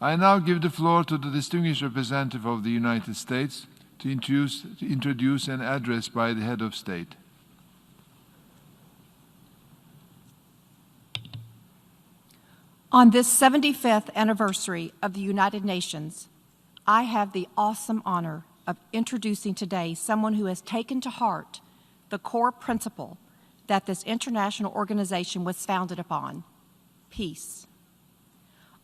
I now give the floor to the distinguished representative of the United States to introduce an address by the head of state. On this 75th anniversary of the United Nations, I have the awesome honor of introducing today someone who has taken to heart the core principle that this international organization was founded upon: peace.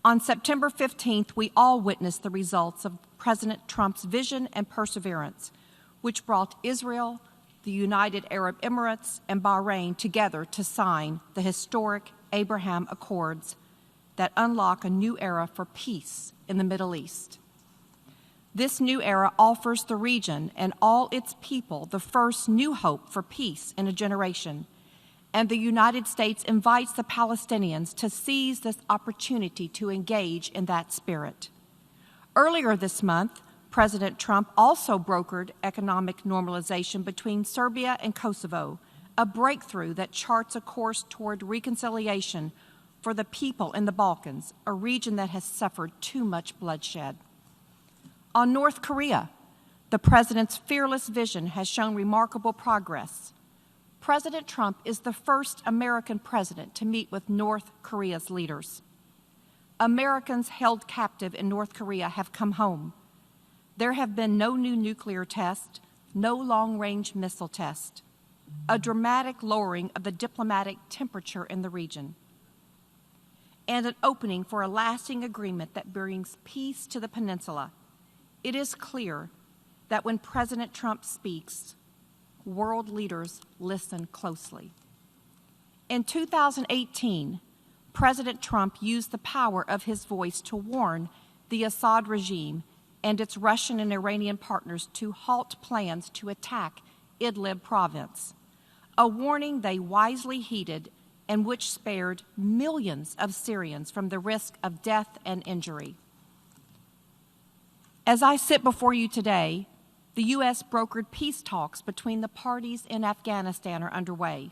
On September 15th, we all witnessed the results of President Trump's vision and perseverance, which brought Israel, the United Arab Emirates, and Bahrain together to sign the historic Abraham Accords that unlock a new era for peace in the Middle East. This new era offers the region and all its people the first new hope for peace in a generation, and the United States invites the Palestinians to seize this opportunity to engage in that spirit. Earlier this month, President Trump also brokered economic normalization between Serbia and Kosovo, a breakthrough that charts a course toward reconciliation for the people in the Balkans, a region that has suffered too much bloodshed. On North Korea, the president's fearless vision has shown remarkable progress. President Trump is the first American president to meet with North Korea's leaders. Americans held captive in North Korea have come home. There have been no new nuclear tests, no long-range missile tests, a dramatic lowering of the diplomatic temperature in the region, and an opening for a lasting agreement that brings peace to the peninsula. It is clear that when President Trump speaks, world leaders listen closely. In 2018, President Trump used the power of his voice to warn the Assad regime and its Russian and Iranian partners to halt plans to attack Idlib province, a warning they wisely heeded and which spared millions of Syrians from the risk of death and injury. As I sit before you today, the U.S. brokered peace talks between the parties in Afghanistan are underway.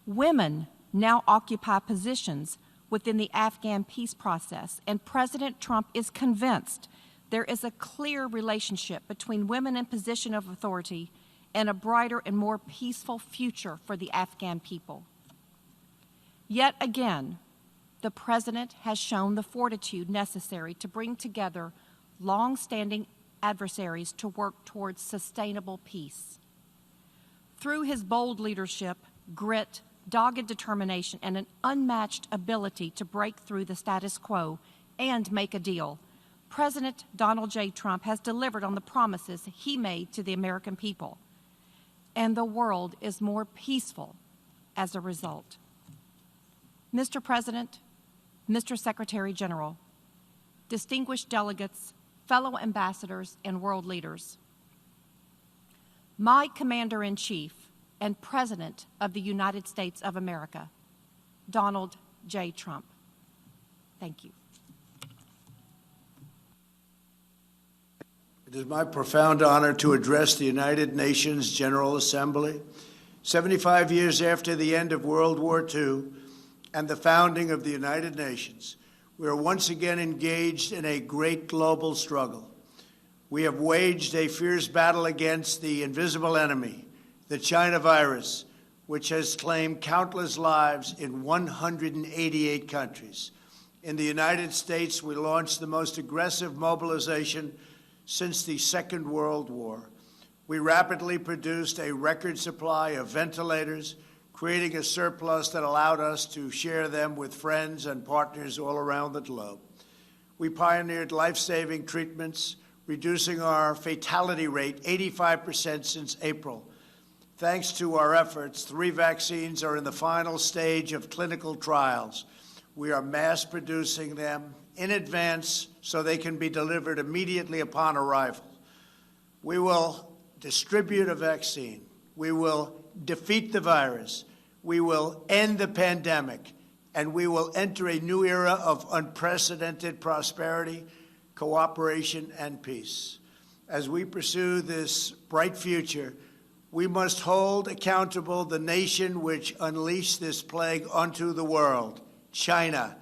Women now occupy positions within the Afghan peace process, and President Trump is convinced there is a clear relationship between women in position of authority and a brighter and more peaceful future for the Afghan people. Yet again, the President has shown the fortitude necessary to bring together long-standing adversaries to work towards sustainable peace. Through his bold leadership, grit, dogged determination, and an unmatched ability to break through the status quo and make a deal, President Donald J. Trump has delivered on the promises he made to the American people, and the world is more peaceful as a result. Mr. President, Mr. Secretary General, distinguished delegates, fellow ambassadors, and world leaders, my Commander-in-Chief and President of the United States of America, Donald J. Trump. Thank you. It is my profound honor to address the United Nations General Assembly, 75 years after the end of World War II and the founding of the United Nations. We are once again engaged in a great global struggle. We have waged a fierce battle against the invisible enemy, the China virus, which has claimed countless lives in 188 countries. In the United States, we launched the most aggressive mobilization since the Second World War. We rapidly produced a record supply of ventilators, creating a surplus that allowed us to share them with friends and partners all around the globe. We pioneered life-saving treatments, reducing our fatality rate 85% since April. Thanks to our efforts, 3 vaccines are in the final stage of clinical trials. We are mass producing them in advance so they can be delivered immediately upon arrival. We will distribute a vaccine. We will defeat the virus. We will end the pandemic, and we will enter a new era of unprecedented prosperity, cooperation, and peace. As we pursue this bright future, we must hold accountable the nation which unleashed this plague onto the world, China.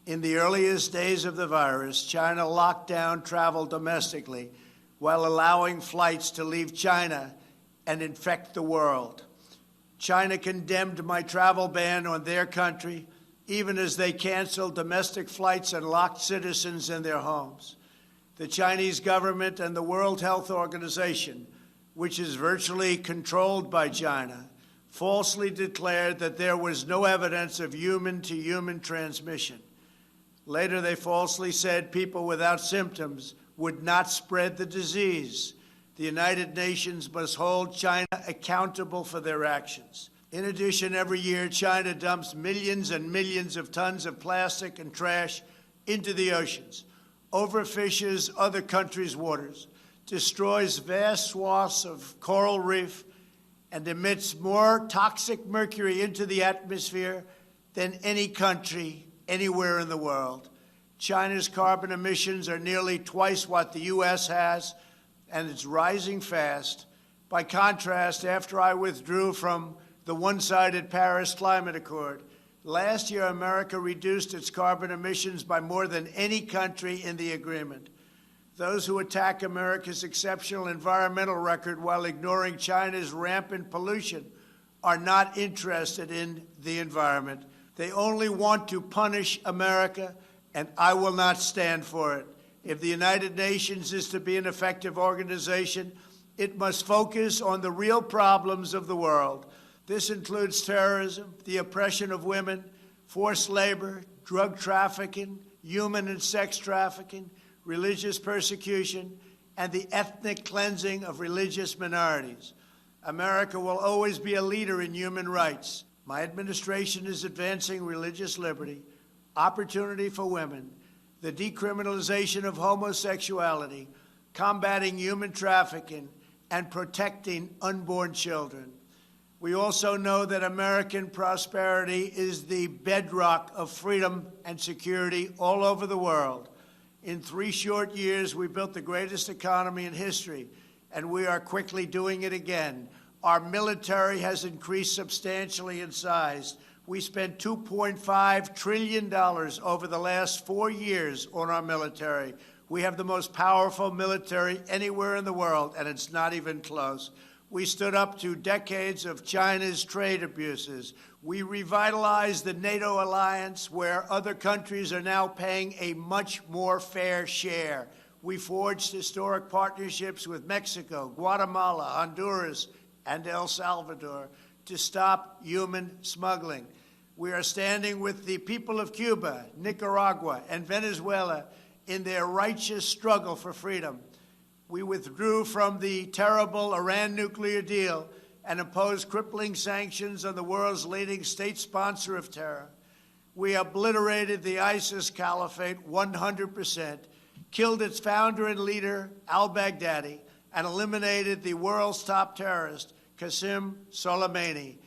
In the earliest days of the virus, China locked down travel domestically while allowing flights to leave China and infect the world. China condemned my travel ban on their country, even as they canceled domestic flights and locked citizens in their homes. The Chinese government and the World Health Organization, which is virtually controlled by China, falsely declared that there was no evidence of human-to-human transmission. Later, they falsely said people without symptoms would not spread the disease. The United Nations must hold China accountable for their actions. In addition, every year, China dumps millions and millions of tons of plastic and trash into the oceans, overfishes other countries' waters, destroys vast swaths of coral reef, and emits more toxic mercury into the atmosphere than any country anywhere in the world. China's carbon emissions are nearly twice what the U.S. has, and it's rising fast. By contrast, after I withdrew from the one-sided Paris Climate Accord, last year America reduced its carbon emissions by more than any country in the agreement. Those who attack America's exceptional environmental record while ignoring China's rampant pollution are not interested in the environment. They only want to punish America, and I will not stand for it. If the United Nations is to be an effective organization, it must focus on the real problems of the world. This includes terrorism, the oppression of women, forced labor, drug trafficking, human and sex trafficking, religious persecution, and the ethnic cleansing of religious minorities. America will always be a leader in human rights. My administration is advancing religious liberty, opportunity for women, the decriminalization of homosexuality, combating human trafficking, and protecting unborn children. We also know that American prosperity is the bedrock of freedom and security all over the world. In 3 short years, we built the greatest economy in history, and we are quickly doing it again. Our military has increased substantially in size. We spent $2.5 trillion over the last 4 years on our military. We have the most powerful military anywhere in the world, and it's not even close. We stood up to decades of China's trade abuses. We revitalized the NATO alliance, where other countries are now paying a much more fair share. We forged historic partnerships with Mexico, Guatemala, Honduras, and El Salvador to stop human smuggling. We are standing with the people of Cuba, Nicaragua, and Venezuela in their righteous struggle for freedom. We withdrew from the terrible Iran nuclear deal and imposed crippling sanctions on the world's leading state sponsor of terror. We obliterated the ISIS caliphate 100%, killed its founder and leader, al-Baghdadi, and eliminated the world's top terrorist, Qasem Soleimani.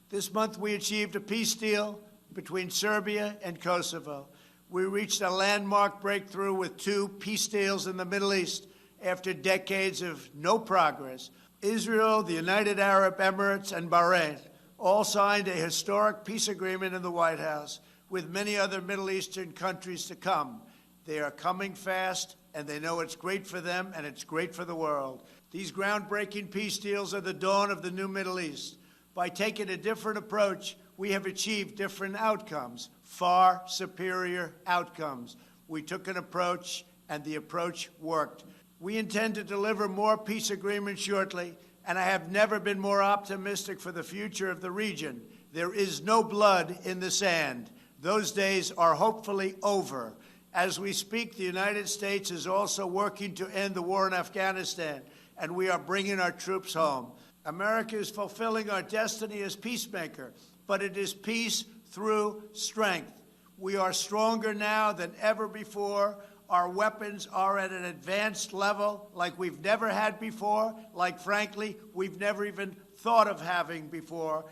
This month, we achieved a peace deal between Serbia and Kosovo. We reached a landmark breakthrough with 2 peace deals in the Middle East after decades of no progress. Israel, the United Arab Emirates, and Bahrain all signed a historic peace agreement in the White House, with many other Middle Eastern countries to come. They are coming fast, and they know it's great for them and it's great for the world. These groundbreaking peace deals are the dawn of the new Middle East. By taking a different approach, we have achieved different outcomes, far superior outcomes. We took an approach, and the approach worked. We intend to deliver more peace agreements shortly, and I have never been more optimistic for the future of the region. There is no blood in the sand. Those days are hopefully over. As we speak, the United States is also working to end the war in Afghanistan, and we are bringing our troops home. America is fulfilling our destiny as peacemaker, but it is peace through strength. We are stronger now than ever before. Our weapons are at an advanced level like we've never had before, like, frankly, we've never even thought of having before.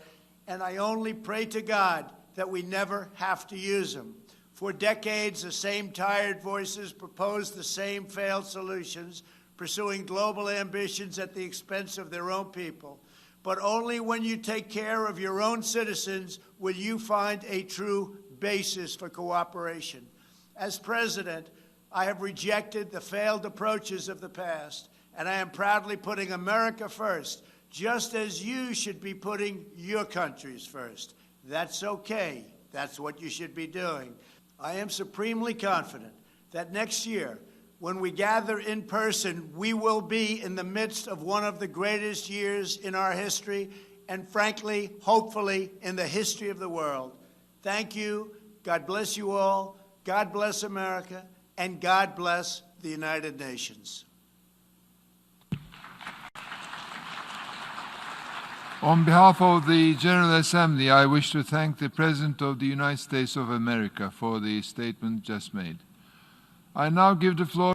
And I only pray to God that we never have to use them. For decades, the same tired voices proposed the same failed solutions, pursuing global ambitions at the expense of their own people. But only when you take care of your own citizens will you find a true basis for cooperation. As president, I have rejected the failed approaches of the past, and I am proudly putting America first, just as you should be putting your countries first. That's okay. That's what you should be doing. I am supremely confident that next year, when we gather in person, we will be in the midst of one of the greatest years in our history, and frankly, hopefully, in the history of the world. Thank you. God bless you all. God bless America. And God bless the United Nations. On behalf of the General Assembly, I wish to thank the President of the United States of America for the statement just made. I now give the floor